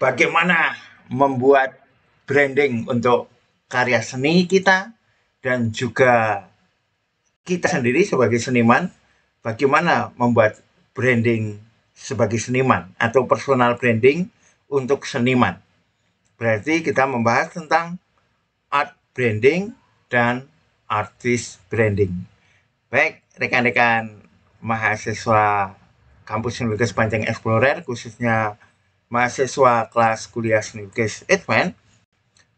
bagaimana membuat branding untuk karya seni kita dan juga kita sendiri sebagai seniman, bagaimana membuat branding sebagai seniman atau personal branding untuk seniman. Berarti kita membahas tentang art branding dan artist branding. Baik, rekan-rekan mahasiswa kampus Universitas Panjang Explorer, khususnya mahasiswa kelas kuliah Universitas Advance.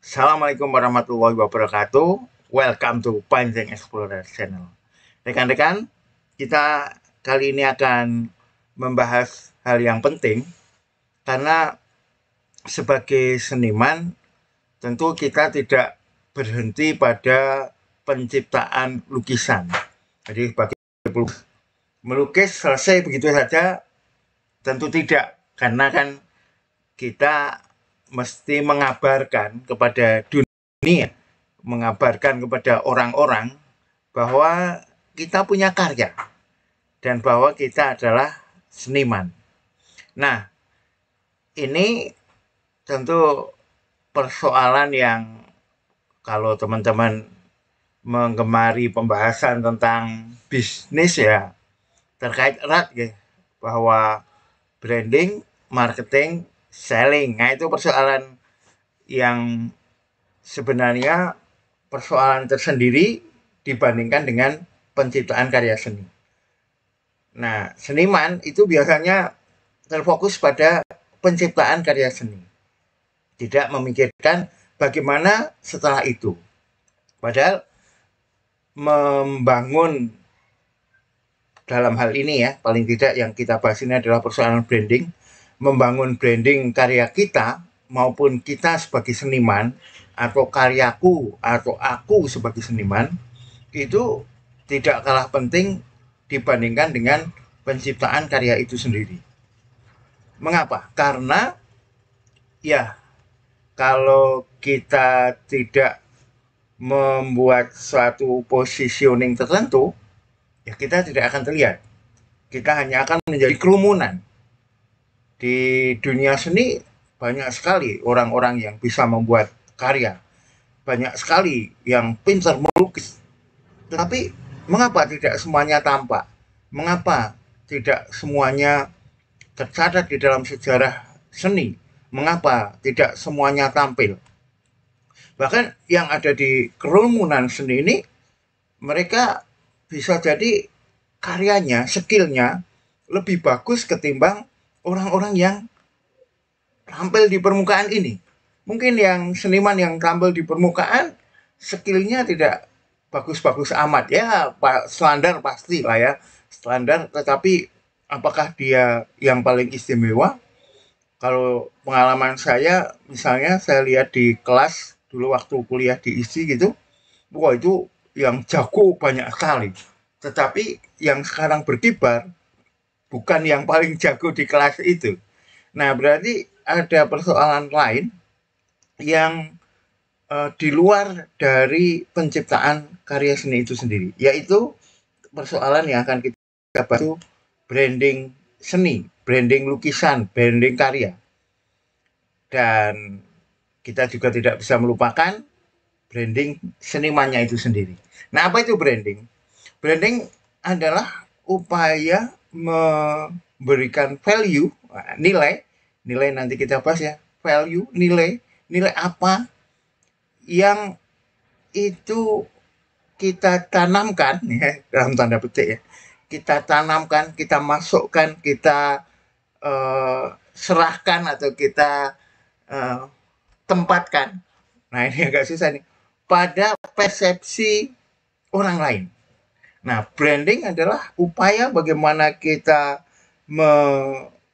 Assalamualaikum warahmatullahi wabarakatuh. Welcome to Panjang Explorer Channel. Rekan-rekan, kita kali ini akan membahas hal yang penting karena sebagai seniman tentu kita tidak berhenti pada penciptaan lukisan. Jadi sebagai melukis selesai begitu saja tentu tidak, karena kan kita mesti mengabarkan kepada dunia, mengabarkan kepada orang-orang bahwa kita punya karya dan bahwa kita adalah seniman. Nah, ini tentu persoalan yang kalau teman-teman menggemari pembahasan tentang bisnis ya terkait erat ya, bahwa branding, marketing, selling. Nah, itu persoalan yang sebenarnya persoalan tersendiri dibandingkan dengan penciptaan karya seni. Nah, seniman itu biasanya terfokus pada penciptaan karya seni. Tidak memikirkan bagaimana setelah itu. Padahal membangun dalam hal ini ya, paling tidak yang kita bahas ini adalah persoalan branding. Membangun branding karya kita maupun kita sebagai seniman atau karyaku atau aku sebagai seniman itu tidak kalah penting dibandingkan dengan penciptaan karya itu sendiri. Mengapa? Karena ya kalau kita tidak membuat suatu positioning tertentu, ya kita tidak akan terlihat. Kita hanya akan menjadi kerumunan. Di dunia seni banyak sekali orang-orang yang bisa membuat karya. Banyak sekali yang pintar melukis. Tetapi mengapa tidak semuanya tampak? Mengapa tidak semuanya tercatat di dalam sejarah seni? Mengapa tidak semuanya tampil? Bahkan yang ada di kerumunan seni ini, mereka bisa jadi karyanya, skillnya lebih bagus ketimbang orang-orang yang tampil di permukaan ini. Mungkin yang seniman yang tampil di permukaan, skillnya tidak bagus-bagus amat. Ya, standar pasti lah ya. Standar, tetapi apakah dia yang paling istimewa? Kalau pengalaman saya, misalnya saya lihat di kelas, dulu waktu kuliah di ISI gitu, wah itu yang jago banyak sekali. Tetapi yang sekarang berkibar, bukan yang paling jago di kelas itu. Nah, berarti ada persoalan lain yang di luar dari penciptaan karya seni itu sendiri, yaitu persoalan yang akan kita bahas, branding seni, branding lukisan, branding karya. Dan kita juga tidak bisa melupakan branding senimannya itu sendiri. Nah, apa itu branding? Branding adalah upaya memberikan value, nilai nanti kita bahas ya, value, nilai apa yang itu kita tanamkan ya, dalam tanda petik ya, kita tanamkan, kita masukkan, kita serahkan atau kita tempatkan. Nah, ini agak susah nih, pada persepsi orang lain. Nah, branding adalah upaya bagaimana kita menanamkan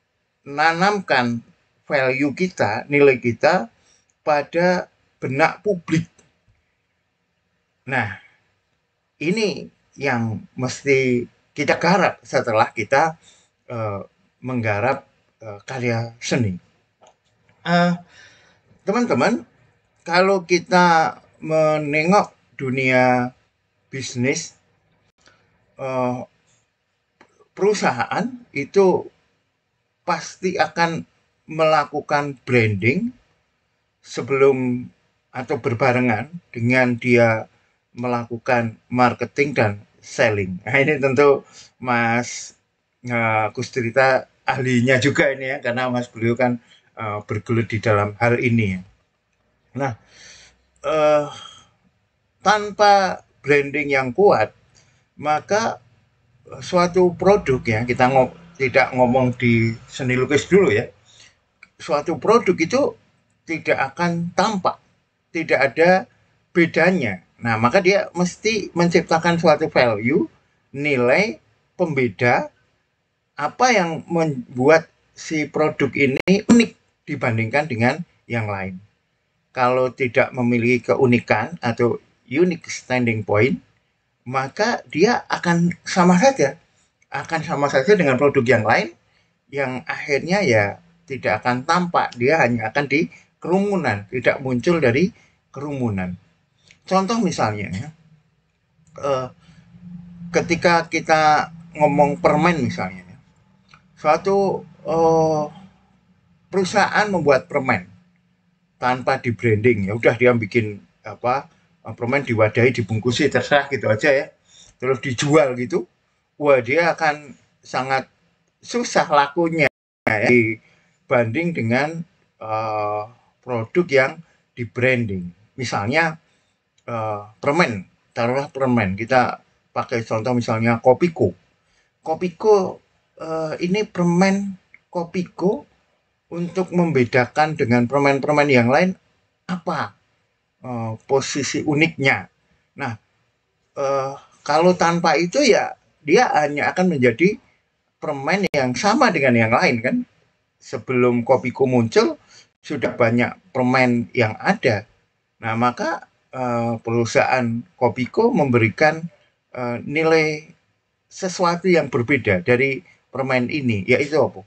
value kita, nilai kita pada benak publik. Nah, ini yang mesti kita garap setelah kita menggarap karya seni. Teman-teman, kalau kita menengok dunia bisnis, perusahaan itu pasti akan melakukan branding sebelum atau berbarengan dengan dia melakukan marketing dan selling. Nah, ini tentu Mas Kustrita ahlinya juga ini ya, karena Mas beliau kan bergelut di dalam hal ini ya. Nah, eh, tanpa branding yang kuat, maka suatu produk ya, kita tidak ngomong di seni lukis dulu ya, suatu produk itu tidak akan tampak, tidak ada bedanya. Nah, maka dia mesti menciptakan suatu value, nilai pembeda, apa yang membuat si produk ini unik dibandingkan dengan yang lain. Kalau tidak memiliki keunikan atau unique standing point, maka dia akan sama saja dengan produk yang lain yang akhirnya ya tidak akan tampak, dia hanya akan di kerumunan, tidak muncul dari kerumunan. Contoh misalnya ya, eh, ketika kita ngomong permen misalnya, ya, suatu perusahaan membuat permen tanpa di branding, ya udah dia bikin apa, permen diwadahi, dibungkusi, terserah gitu aja ya, terus dijual gitu, wah dia akan sangat susah lakunya ya, dibanding dengan uh, produk yang di branding. Misalnya permen, taruhlah permen, kita pakai contoh misalnya Kopiko. Kopiko ini permen Kopiko untuk membedakan dengan permen-permen yang lain apa posisi uniknya. Nah, eh, kalau tanpa itu ya dia hanya akan menjadi permen yang sama dengan yang lain kan. Sebelum Kopiko muncul sudah banyak permen yang ada. Nah, maka perusahaan Kopiko memberikan nilai sesuatu yang berbeda dari permen ini, yaitu apa?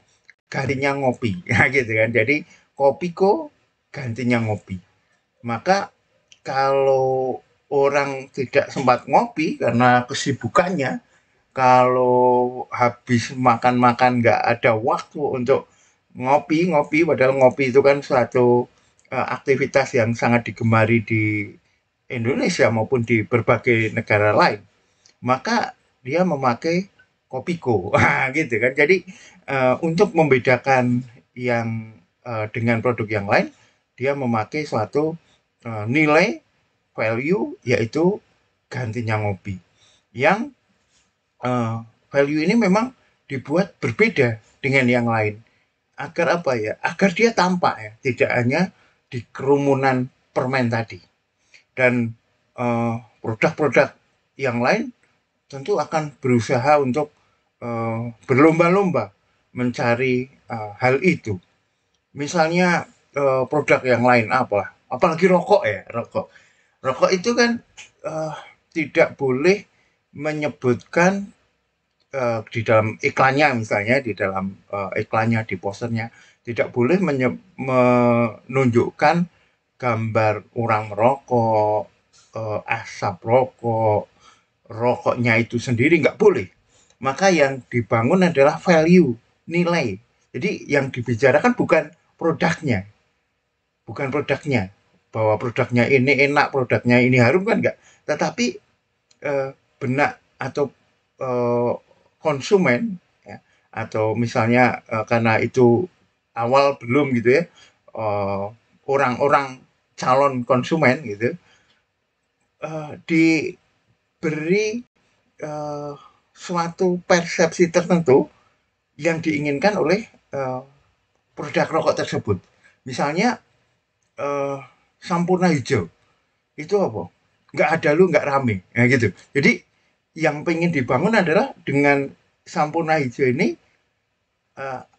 Gantinya ngopi, nah, gitu kan. Jadi Kopiko gantinya ngopi. Maka kalau orang tidak sempat ngopi karena kesibukannya, kalau habis makan-makan nggak ada waktu untuk ngopi-ngopi, padahal ngopi itu kan suatu aktivitas yang sangat digemari di Indonesia maupun di berbagai negara lain, maka dia memakai Kopiko. Nah, gitu kan. Jadi untuk membedakan yang dengan produk yang lain, dia memakai suatu nilai value yaitu gantinya ngopi. Yang value ini memang dibuat berbeda dengan yang lain. Agar apa ya? Agar dia tampak ya, tidak hanya di kerumunan permen tadi. Dan produk-produk yang lain tentu akan berusaha untuk berlomba-lomba mencari hal itu. Misalnya produk yang lain apa? Apalagi rokok ya, rokok. Rokok itu kan tidak boleh menyebutkan di dalam iklannya, misalnya di dalam iklannya, di posternya tidak boleh menunjukkan gambar orang merokok, asap rokok, rokoknya itu sendiri nggak boleh. Maka yang dibangun adalah value, nilai. Jadi yang dibicarakan bukan produknya, bahwa produknya ini enak, produknya ini harum kan enggak. Tetapi benak atau eh, konsumen ya, atau misalnya karena itu awal belum gitu ya, orang-orang calon konsumen gitu diberi eh, suatu persepsi tertentu yang diinginkan oleh produk rokok tersebut. Misalnya eh, sampurna hijau itu apa? Nggak ada lu nggak rame, ya gitu. Jadi yang pengen dibangun adalah dengan sampurna hijau ini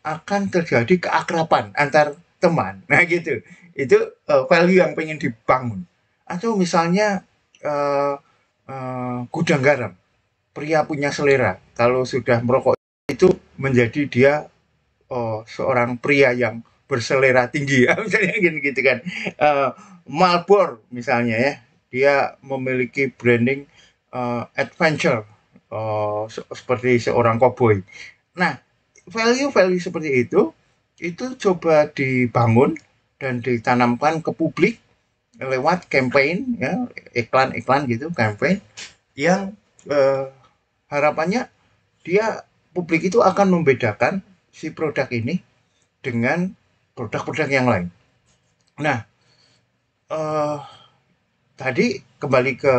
akan terjadi keakraban antar teman. Nah gitu. Itu value yang pengen dibangun. Atau misalnya gudang garam. Pria punya selera. Kalau sudah merokok itu menjadi dia seorang pria yang berselera tinggi. Misalnya gitu kan. Marlboro misalnya ya. Dia memiliki branding adventure. Seperti seorang koboi. Nah, value-value seperti itu itu coba dibangun dan ditanamkan ke publik lewat campaign ya, iklan-iklan gitu, campaign yang harapannya dia publik itu akan membedakan si produk ini dengan produk-produk yang lain. Nah, eh, tadi kembali ke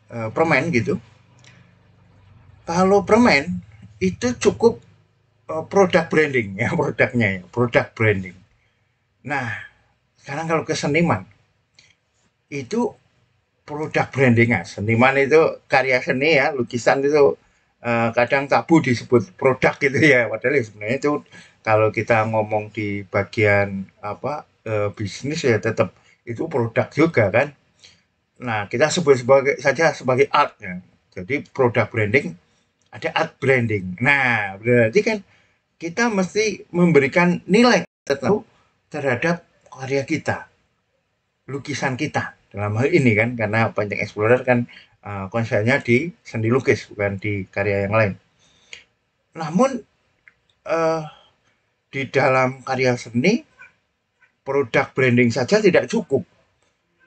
permen gitu. Kalau permen itu cukup produk branding ya, produknya ya, produk branding. Nah, sekarang kalau ke seniman itu produk branding ya. Seniman itu karya seni ya, lukisan itu kadang tabu disebut produk gitu ya. Padahal ya sebenarnya itu kalau kita ngomong di bagian bisnis ya tetap itu produk juga kan. Nah, kita sebut sebagai art ya. Jadi produk branding ada art branding. Nah, berarti kan kita mesti memberikan nilai tertentu terhadap karya kita, lukisan kita dalam hal ini kan karena Painting Explorer kan konsepnya di seni lukis bukan di karya yang lain. Namun uh, di dalam karya seni produk branding saja tidak cukup.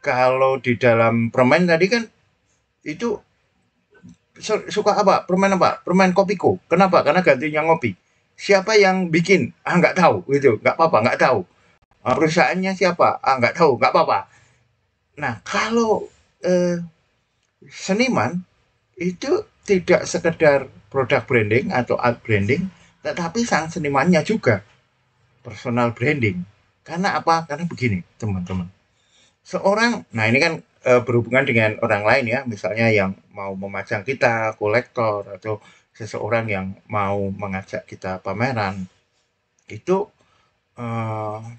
Kalau di dalam permen tadi kan itu suka apa? Permen apa? Permen kopiko. Kenapa? Karena gantinya ngopi. Siapa yang bikin? Ah nggak tahu gitu. Nggak apa-apa, nggak tahu. Perusahaannya siapa? Ah nggak tahu, nggak apa-apa. Nah kalau eh, seniman itu tidak sekedar produk branding atau art branding, tetapi sang senimannya juga personal branding. Karena apa? Karena begini, teman-teman. Seorang, nah ini kan berhubungan dengan orang lain ya, misalnya yang mau memajang kita, kolektor, atau seseorang yang mau mengajak kita pameran, itu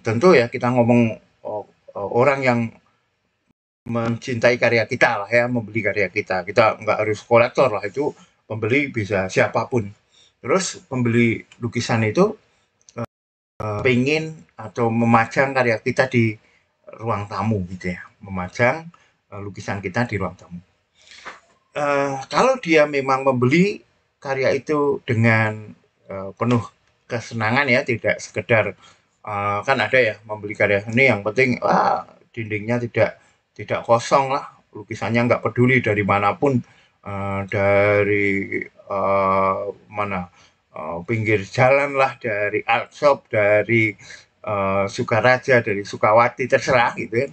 tentu ya kita ngomong orang yang mencintai karya kita lah ya, membeli karya kita. Kita nggak harus kolektor lah, itu pembeli bisa siapapun. Terus pembeli lukisan itu pengen atau memajang karya kita di ruang tamu gitu ya, memajang lukisan kita di ruang tamu. Kalau dia memang membeli karya itu dengan penuh kesenangan ya, tidak sekedar kan ada ya membeli karya seni yang penting dindingnya tidak kosong lah, lukisannya nggak peduli dari manapun, dari mana pinggir jalan lah, dari art shop, dari Sukaraja, dari Sukawati, terserah gitu kan.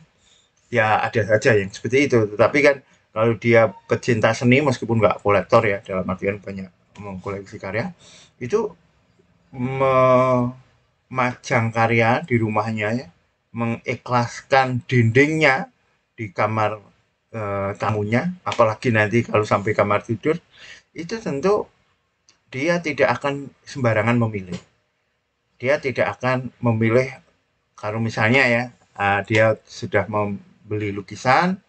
Ya ada saja yang seperti itu. Tetapi kan kalau dia pecinta seni meskipun nggak kolektor ya, dalam artian banyak mengkoleksi karya, itu memajang karya di rumahnya ya, mengikhlaskan dindingnya di kamar tamunya, apalagi nanti kalau sampai kamar tidur, itu tentu dia tidak akan sembarangan memilih. Dia tidak akan memilih kalau misalnya ya, dia sudah membeli lukisan,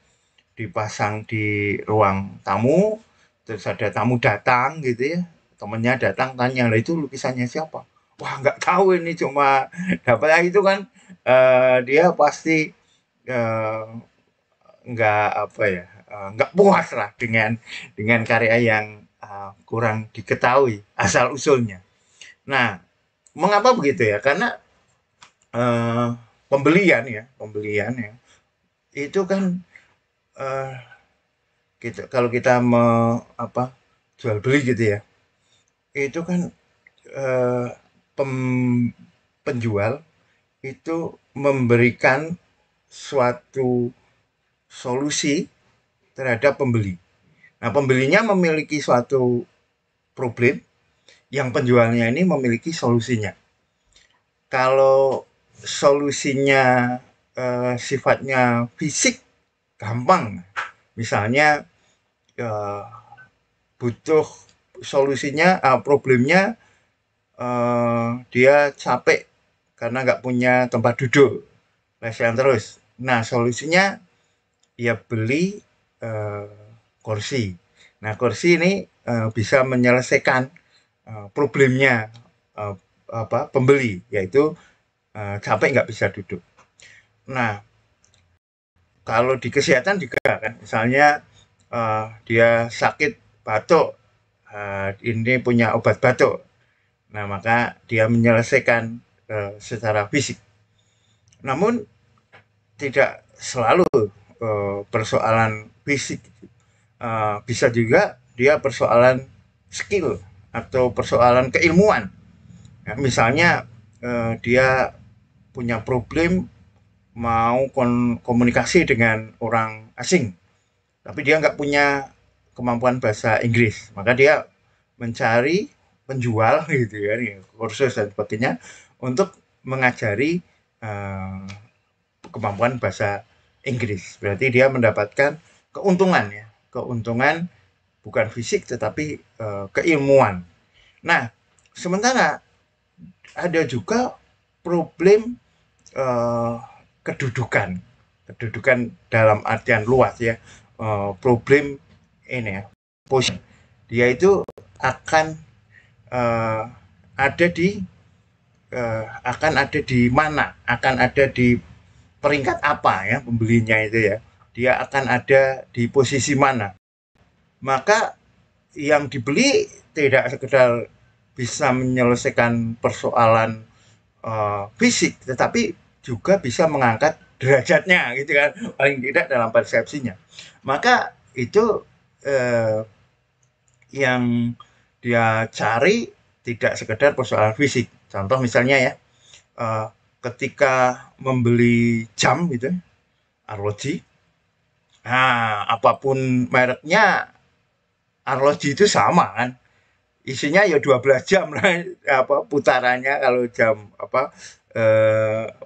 dipasang di ruang tamu, terus ada tamu datang gitu ya, temennya datang tanya, lah itu lukisannya siapa? Wah nggak tahu ini cuma dapat itu kan dia pasti eh, nggak apa ya nggak puas lah dengan karya yang kurang diketahui asal usulnya. Nah, mengapa begitu ya? Karena eh, pembelian ya itu kan eh, kalau kita jual beli gitu ya, itu kan eh, pem- penjual itu memberikan suatu solusi terhadap pembeli. Nah, pembelinya memiliki suatu problem yang penjualnya ini memiliki solusinya. Kalau solusinya sifatnya fisik, gampang. Misalnya eh, butuh solusinya, problemnya dia capek karena nggak punya tempat duduk, lesehan terus. Nah, solusinya ya beli eh, kursi. Nah, kursi ini bisa menyelesaikan problemnya eh, pembeli, yaitu capek nggak bisa duduk. Nah, kalau di kesehatan juga kan, misalnya dia sakit batuk, ini punya obat batuk. Nah, maka dia menyelesaikan secara fisik. Namun tidak selalu persoalan fisik, bisa juga dia persoalan skill atau persoalan keilmuan. Ya, misalnya dia punya problem mau komunikasi dengan orang asing, tapi dia nggak punya kemampuan bahasa Inggris, maka dia mencari penjual gitu ya, kursus dan sebagainya untuk mengajari kemampuan bahasa Inggris. Berarti dia mendapatkan keuntungan ya, keuntungan bukan fisik tetapi keilmuan. Nah, sementara ada juga problem eh, kedudukan, kedudukan dalam artian luas ya, problem ini ya, posisi. Dia itu akan eh, ada di akan ada di mana, akan ada di peringkat apa ya pembelinya itu ya. Dia akan ada di posisi mana. Maka yang dibeli tidak sekedar bisa menyelesaikan persoalan fisik, tetapi juga bisa mengangkat derajatnya gitu kan, paling tidak dalam persepsinya. Maka itu yang dia cari tidak sekedar persoalan fisik. Contoh misalnya ya, eh, ketika membeli jam gitu, arloji, nah apapun mereknya, arloji itu sama kan, isinya ya 12 jam lah apa putarannya. Kalau jam apa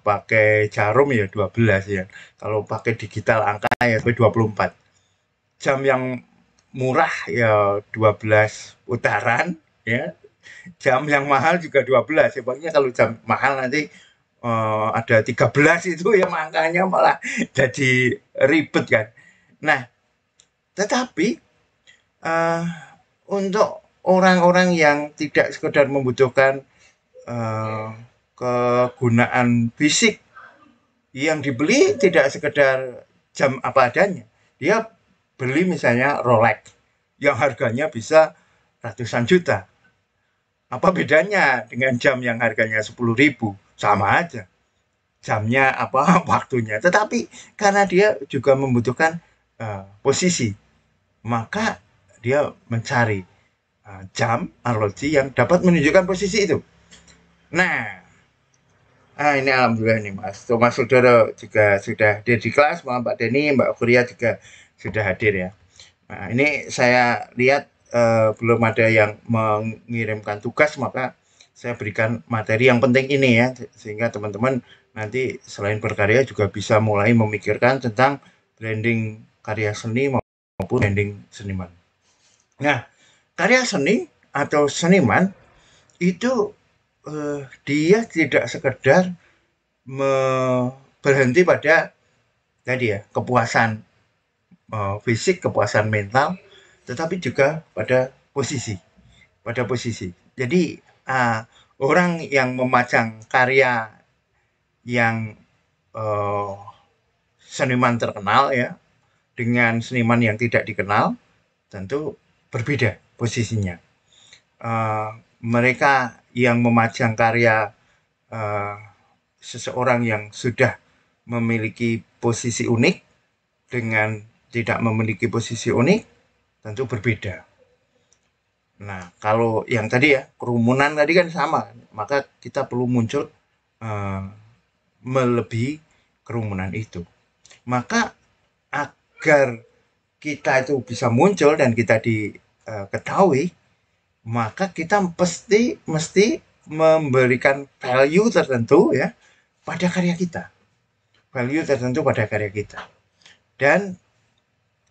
pakai jarum ya 12 ya. Kalau pakai digital angka ya sampai 24. Jam yang murah ya 12 putaran ya. Jam yang mahal juga 12. Sebabnya kalau jam mahal nanti ada 13 itu ya makanya malah jadi ribet kan. Nah, tetapi uh, untuk orang-orang yang tidak sekedar membutuhkan uh, kegunaan fisik, yang dibeli tidak sekedar jam apa adanya. Dia beli misalnya Rolex yang harganya bisa ratusan juta. Apa bedanya dengan jam yang harganya 10.000? Sama aja. Jamnya apa waktunya. Tetapi karena dia juga membutuhkan posisi, maka dia mencari jam arloji yang dapat menunjukkan posisi itu. Nah, ini alhamdulillah nih Mas Thomas Sudoro juga sudah hadir di kelas, Mbak Deni, Mbak Kuria juga sudah hadir ya. Nah, ini saya lihat belum ada yang mengirimkan tugas, maka saya berikan materi yang penting ini ya, sehingga teman-teman nanti selain berkarya juga bisa mulai memikirkan tentang branding karya seni maupun branding seniman. Nah, karya seni atau seniman itu dia tidak sekedar berhenti pada tadi ya kepuasan fisik, kepuasan mental, tetapi juga pada posisi. Jadi orang yang memajang karya yang uh, seniman terkenal ya dengan seniman yang tidak dikenal tentu berbeda posisinya. Mereka yang memajang karya uh, seseorang yang sudah memiliki posisi unik dengan tidak memiliki posisi unik tentu berbeda. Nah, kalau yang tadi ya kerumunan tadi kan sama, maka kita perlu muncul melebihi kerumunan itu. Maka agar kita itu bisa muncul dan kita diketahui, maka kita mesti memberikan value tertentu ya pada karya kita. Value tertentu pada karya kita. Dan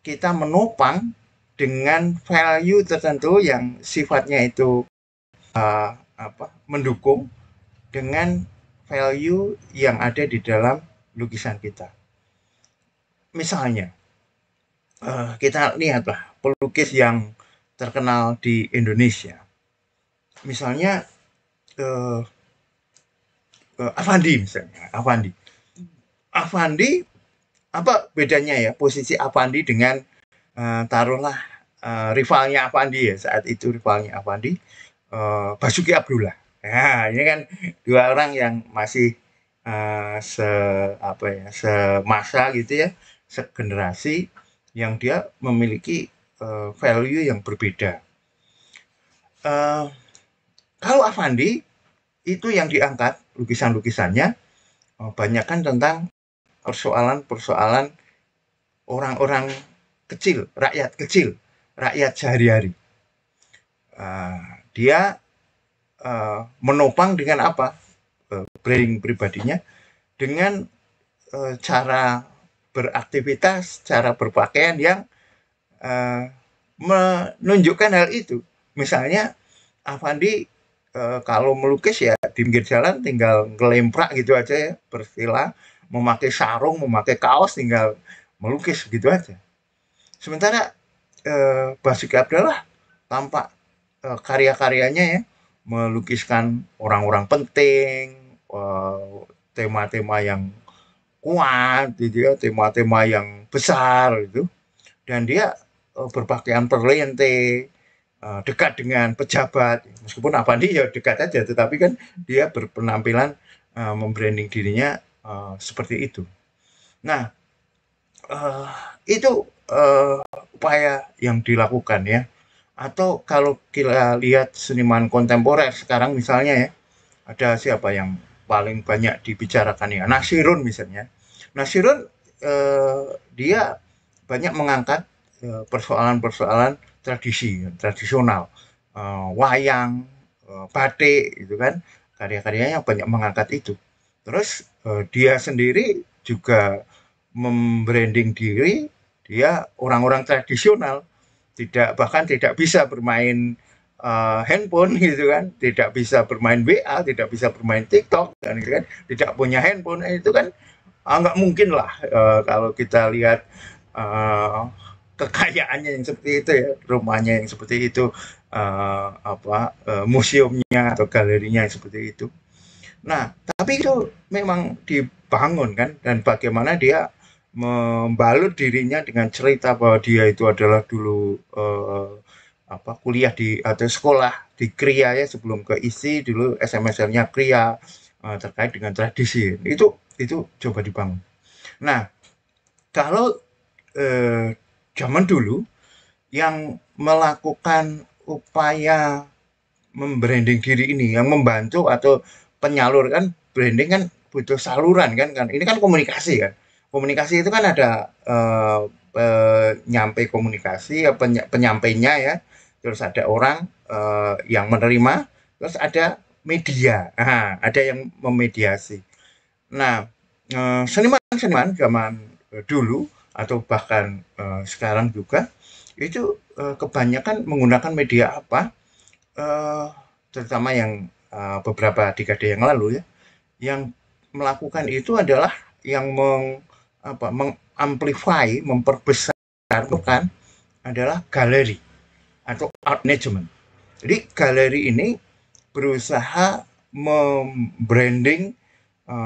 kita menopang dengan value tertentu yang sifatnya itu mendukung dengan value yang ada di dalam lukisan kita. Misalnya, kita lihatlah pelukis yang terkenal di Indonesia. Misalnya Avandi misalnya, Avandi apa bedanya ya posisi Avandi dengan taruhlah rivalnya Avandi ya saat itu rivalnya Avandi Basuki Abdullah. Nah, ini kan dua orang yang masih semasa gitu ya, segenerasi yang dia memiliki value yang berbeda. Eh, Kalau Avandi itu yang diangkat lukisan-lukisannya banyak kan tentang persoalan-persoalan orang-orang kecil, rakyat sehari-hari. Dia menopang dengan apa? Branding pribadinya dengan cara beraktivitas, cara berpakaian yang eh, menunjukkan hal itu. Misalnya Avandi kalau melukis ya di pinggir jalan tinggal ngelemprak gitu aja ya, bersila, memakai sarung, memakai kaos, tinggal melukis gitu aja. Sementara Basuki Abdallah tampak karya-karyanya ya melukiskan orang-orang penting, tema-tema yang kuat gitu ya, tema-tema yang besar gitu. Dan dia berpakaian perlente, dekat dengan pejabat. Meskipun Avandi ya dekat aja, tetapi kan dia berpenampilan membranding dirinya seperti itu. Nah, eh, itu upaya yang dilakukan ya. Atau kalau kita lihat seniman kontemporer sekarang misalnya ya, ada siapa yang paling banyak dibicarakan ya? Nasirun misalnya. Nasirun dia banyak mengangkat persoalan-persoalan tradisi, tradisional, wayang, batik, gitu kan, karya-karyanya banyak mengangkat itu. Terus dia sendiri juga membranding diri, dia orang-orang tradisional, bahkan tidak bisa bermain handphone gitu kan, tidak bisa bermain WA, tidak bisa bermain TikTok, kan, gitu kan, tidak punya handphone itu kan nggak mungkin lah kalau kita lihat uh, kekayaannya yang seperti itu ya, rumahnya yang seperti itu, museumnya atau galerinya yang seperti itu. Nah, tapi itu memang dibangun kan, dan bagaimana dia membalut dirinya dengan cerita bahwa dia itu adalah dulu kuliah di atau sekolah di Kria ya sebelum ke ISI dulu SMSR-nya Kria terkait dengan tradisi itu coba dibangun. Nah, kalau zaman dulu yang melakukan upaya membranding diri ini, yang membantu atau penyalur kan branding kan butuh saluran kan ini kan komunikasi kan. Komunikasi itu kan ada penyampai komunikasi, penyampainya ya, terus ada orang yang menerima, terus ada media, ada yang memediasi. Nah, seniman-seniman zaman dulu atau bahkan sekarang juga itu kebanyakan menggunakan media apa? eh, Terutama yang beberapa dekade yang lalu ya, yang melakukan itu adalah yang mengamplify, memperbesar bukan adalah galeri atau art management. Jadi galeri ini berusaha membranding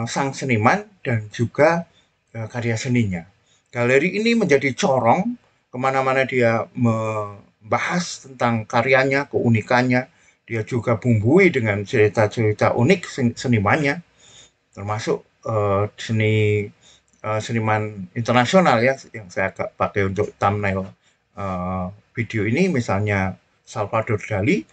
sang seniman dan juga karya seninya. Galeri ini menjadi corong kemana-mana dia membahas tentang karyanya, keunikannya. Dia juga bumbui dengan cerita-cerita unik senimannya, termasuk seniman internasional ya yang saya pakai untuk thumbnail video ini, misalnya Salvador Dali.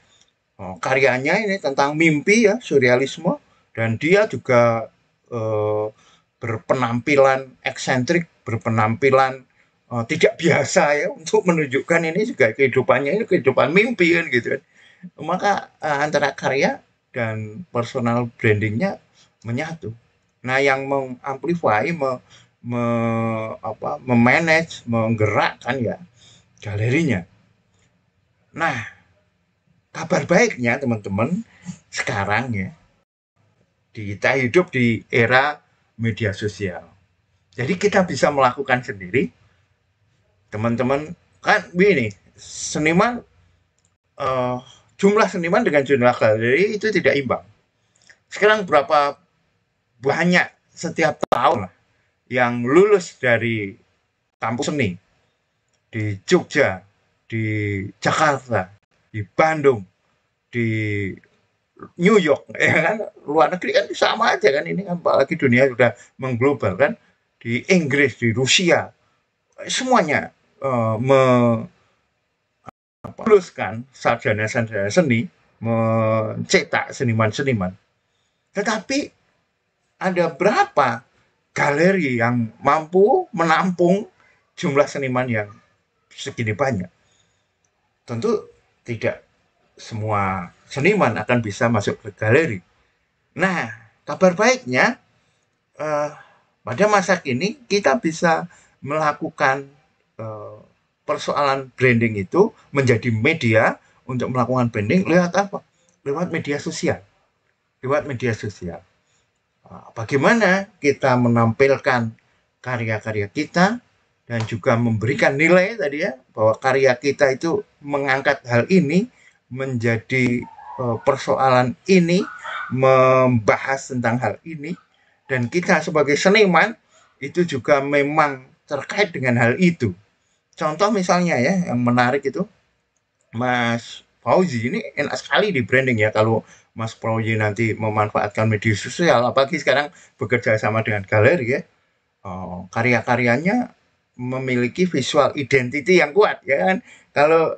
Karyanya ini tentang mimpi ya, surrealisme, dan dia juga eh, berpenampilan eksentrik, berpenampilan tidak biasa ya untuk menunjukkan ini juga kehidupannya ini kehidupan mimpi kan gitu kan. Maka antara karya dan personal brandingnya menyatu. Nah, yang mengamplify, memanage, menggerakkan ya galerinya. Nah, kabar baiknya teman-teman sekarang ya kita hidup di era media sosial. Jadi kita bisa melakukan sendiri, teman-teman kan begini, seniman eh, jumlah seniman dengan jumlah galeri itu tidak imbang. Sekarang berapa banyak setiap tahun yang lulus dari kampus seni di Jogja, di Jakarta, di Bandung, di New York, ya kan? Luar negeri kan sama aja kan ini kan, apalagi dunia sudah mengglobal kan, di Inggris, di Rusia, semuanya meluluskan sarjana-sarjana seni, mencetak seniman-seniman. Tetapi ada berapa galeri yang mampu menampung jumlah seniman yang segini banyak? Tentu tidak semua seniman akan bisa masuk ke galeri. Nah, kabar baiknya eh, pada masa kini kita bisa melakukan eh, persoalan branding itu menjadi media untuk melakukan branding lewat apa? Lewat media sosial. Lewat media sosial. Bagaimana kita menampilkan karya-karya kita dan juga memberikan nilai tadi ya, bahwa karya kita itu mengangkat hal ini menjadi persoalan ini, membahas tentang hal ini, dan kita sebagai seniman itu juga memang terkait dengan hal itu. Contoh misalnya ya, yang menarik itu Mas Fauzi ini enak sekali di branding ya, kalau Mas Fauzi nanti memanfaatkan media sosial, apalagi sekarang bekerja sama dengan galeri ya, karya-karyanya memiliki visual identity yang kuat ya kan. Kalau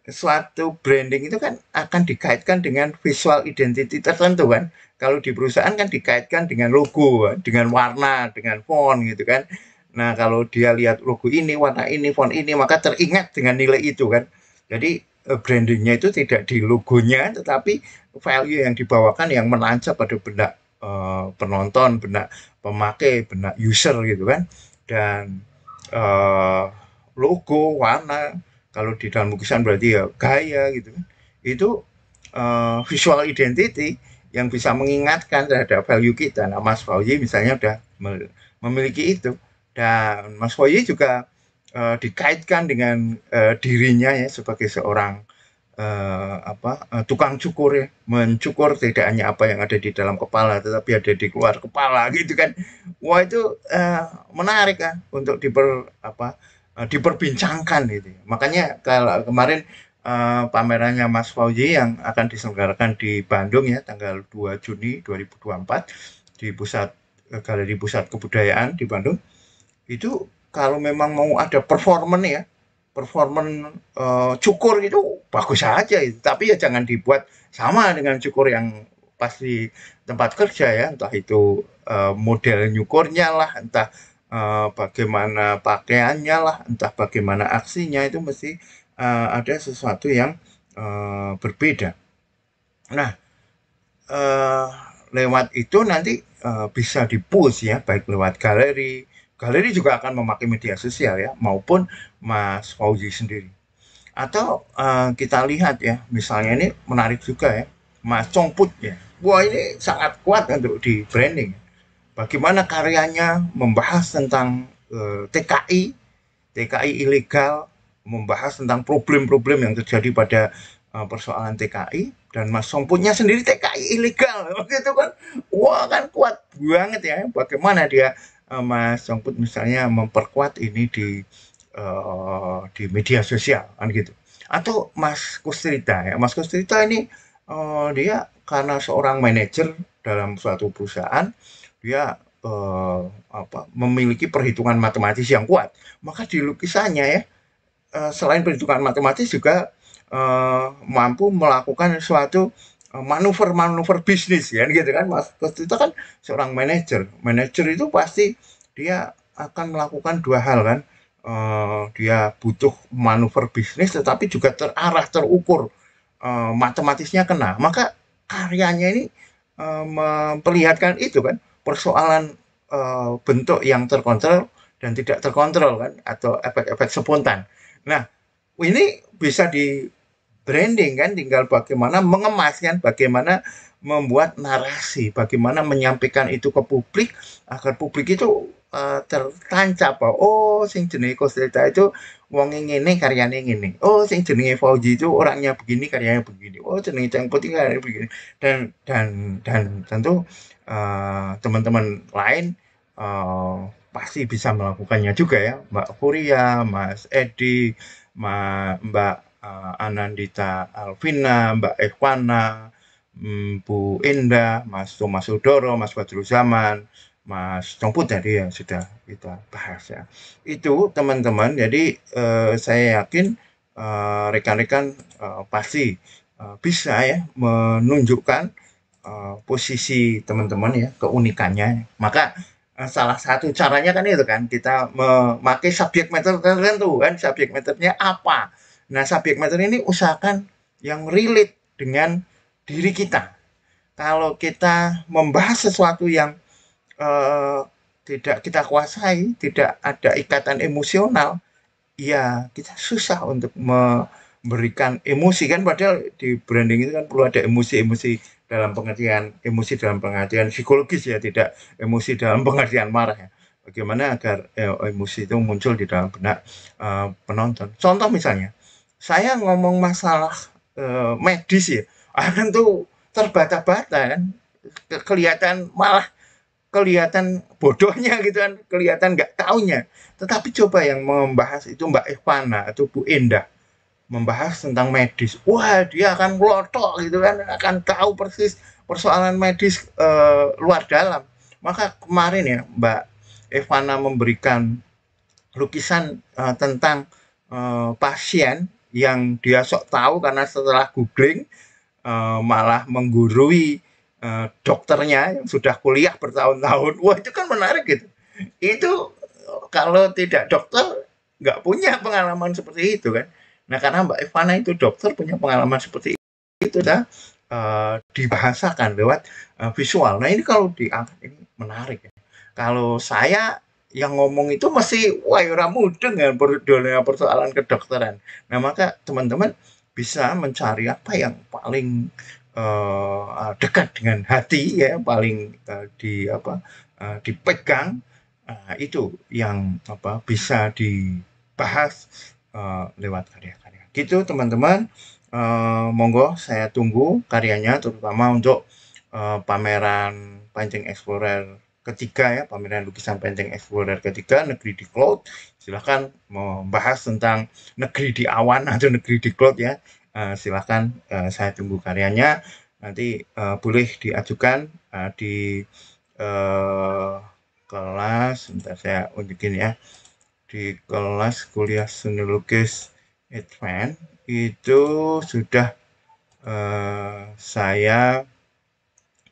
suatu branding itu kan akan dikaitkan dengan visual identity tertentu kan. Kalau di perusahaan kan dikaitkan dengan logo, dengan warna, dengan font gitu kan. Nah, kalau dia lihat logo ini, warna ini, font ini, maka teringat dengan nilai itu kan. Jadi brandingnya itu tidak di logonya, tetapi value yang dibawakan yang menancap pada benak penonton, benak pemakai, benak user gitu kan. Dan eh, logo, warna, kalau di dalam lukisan berarti ya gaya gitu kan. Itu visual identity yang bisa mengingatkan terhadap value kita. Nah, Mas Fauzi misalnya udah memiliki itu. Dan Mas Fauzi juga dikaitkan dengan dirinya ya sebagai seorang tukang cukur ya, mencukur tidak hanya apa yang ada di dalam kepala tetapi ada di luar kepala gitu kan. Wah itu menarik kan untuk diperbincangkan gitu. Makanya kalau kemarin pamerannya Mas Fauzi yang akan diselenggarakan di Bandung ya tanggal 2 Juni 2024 di Galeri Pusat Kebudayaan di Bandung, itu kalau memang mau ada performan ya, performan cukur itu bagus saja itu. Tapi ya jangan dibuat sama dengan cukur yang pasti tempat kerja ya, entah itu model nyukurnya lah, entah bagaimana pakaiannya lah, entah bagaimana aksinya, itu mesti ada sesuatu yang berbeda. Nah, eh, lewat itu nanti bisa di-push ya, baik lewat galeri. Galeri juga akan memakai media sosial ya, maupun Mas Fauzi sendiri. Atau kita lihat ya, misalnya ini menarik juga ya, Mas Congput ya. Wah ini sangat kuat untuk di branding. Bagaimana karyanya membahas tentang TKI, TKI ilegal, membahas tentang problem-problem yang terjadi pada persoalan TKI, dan Mas Songputnya sendiri TKI ilegal. Gitu kan. Wah kan kuat banget ya. Bagaimana dia Mas Songput misalnya memperkuat ini di media sosial kan gitu. Atau Mas Kustrita ya. Mas Kustrita ini dia karena seorang manajer dalam suatu perusahaan, dia memiliki perhitungan matematis yang kuat. Maka di lukisannya ya, selain perhitungan matematis juga mampu melakukan suatu manuver-manuver bisnis ya gitu kan. Mas itu kan seorang manajer. Manajer itu pasti dia akan melakukan dua hal kan. Dia butuh manuver bisnis tetapi juga terarah, terukur, matematisnya kena. Maka karyanya ini memperlihatkan itu kan, persoalan bentuk yang terkontrol dan tidak terkontrol kan, atau efek-efek spontan. Nah, ini bisa di branding kan, tinggal bagaimana mengemas kan, bagaimana membuat narasi, bagaimana menyampaikan itu ke publik agar publik itu tertancap bahwa oh sing jenenge Kostreta itu wong ngene karyane ngene. Oh sing jenenge Fauzi itu orangnya begini karyanya begini. Oh jenenge Cang Putih karyanya begini. Dan tentu teman-teman lain pasti bisa melakukannya juga ya, Mbak Furia, Mas Edi, Mbak Anandita Alvina, Mbak Ekwana, Bu Indah, Mas Thomas Sudoro, Mas Badrul Zaman, Mas Congput tadi ya sudah kita bahas ya. Itu teman-teman, jadi saya yakin rekan-rekan pasti bisa ya menunjukkan posisi teman-teman ya, keunikannya. Maka salah satu caranya kan itu kan kita memakai subjek matter tertentu kan, subjek matternya apa. Nah, subjek matter ini usahakan yang relate dengan diri kita. Kalau kita membahas sesuatu yang eh, tidak kita kuasai, tidak ada ikatan emosional, ya kita susah untuk memberikan emosi kan, padahal di branding itu kan perlu ada emosi-emosi dalam pengertian emosi dalam pengertian psikologis ya, tidak emosi dalam pengertian marah ya. Bagaimana agar emosi itu muncul di dalam benak penonton. Contoh misalnya, saya ngomong masalah medis ya, akan tuh terbata-bata kan, kelihatan malah kelihatan bodohnya gitu kan, kelihatan nggak taunya. Tetapi coba yang membahas itu Mbak Ivana atau Bu Endah membahas tentang medis. Wah, dia akan melotok gitu kan, akan tahu persis persoalan medis luar dalam. Maka kemarin ya Mbak Ivana memberikan lukisan tentang pasien yang dia sok tahu karena setelah googling malah menggurui dokternya yang sudah kuliah bertahun-tahun. Wah, itu kan menarik gitu. Itu kalau tidak dokter nggak punya pengalaman seperti itu kan. Nah, karena Mbak Ivana itu dokter punya pengalaman seperti itu dah dibahasakan lewat visual. Nah, ini kalau diangkat ini menarik ya. Kalau saya yang ngomong itu masih wah ora mudeng ya persoalan kedokteran. Nah, maka teman-teman bisa mencari apa yang paling dekat dengan hati ya, paling dipegang, itu yang bisa dibahas lewat karya-karya. Gitu teman-teman, monggo saya tunggu karyanya, terutama untuk pameran Painting Explorer ketiga ya, pameran lukisan Painting Explorer ketiga Negeri di Cloud. Silahkan membahas tentang negeri di awan atau negeri di cloud ya. Silahkan saya tunggu karyanya. Nanti boleh diajukan di kelas, bentar saya unjukin ya, di kelas kuliah seni lukis Advance itu sudah saya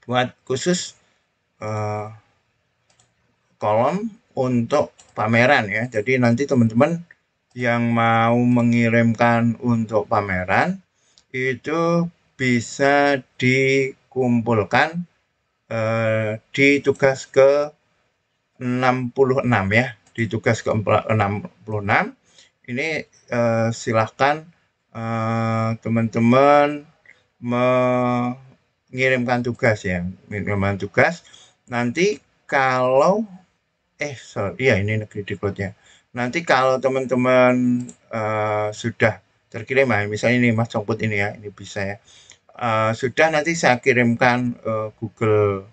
buat khusus kolom untuk pameran ya. Jadi nanti teman-teman yang mau mengirimkan untuk pameran itu bisa dikumpulkan di tugas ke 66 ya, di tugas ke 66 ini silahkan teman-teman mengirimkan tugas ya, mengirimkan tugas. Nanti kalau iya ini negeri di cloud-nya. Nanti kalau teman-teman sudah terkirim, misalnya ini Mas Congput ini ya, ini bisa ya. Sudah nanti saya kirimkan Google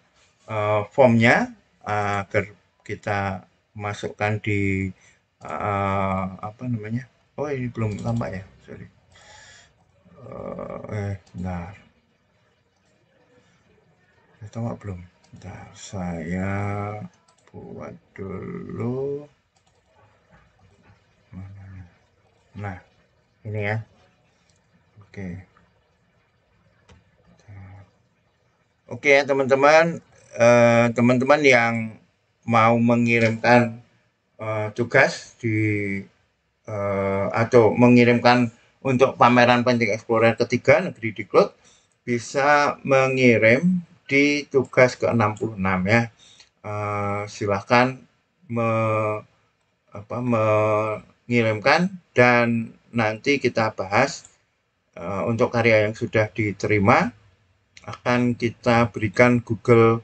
formnya agar kita masukkan di apa namanya? Oh ini belum tampak ya, sorry. Bentar. Tampak belum? Bentar, saya buat dulu. Nah, ini ya. Oke. Oke ya teman-teman, teman-teman yang mau mengirimkan tugas atau mengirimkan untuk pameran Painting Explorer ketiga Negeri di Cloud bisa mengirim di tugas ke-66 ya. Silahkan mengirimkan dan nanti kita bahas untuk karya yang sudah diterima akan kita berikan Google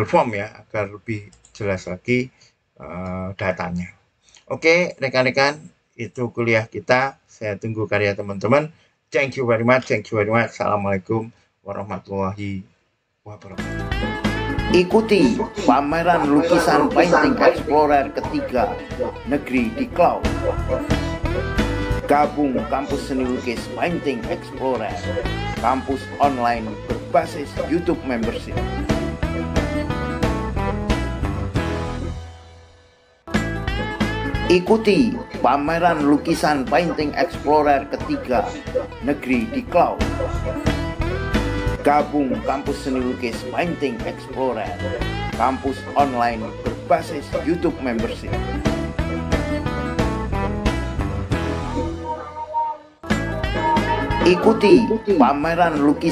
Form ya agar lebih jelas lagi datanya. Oke rekan-rekan, itu kuliah kita. Saya tunggu karya teman-teman. Thank you very much. Assalamualaikum warahmatullahi wabarakatuh. Ikuti pameran lukisan Painting Explorer ketiga Negeri di Cloud. Gabung Kampus Seni Lukis Painting Explorer, kampus online berbasis YouTube Membership. Ikuti pameran lukisan Painting Explorer ketiga Negeri di Cloud. Gabung Kampus Seni Lukis Painting Explorer, kampus online berbasis YouTube Membership. Ikuti pameran lukisan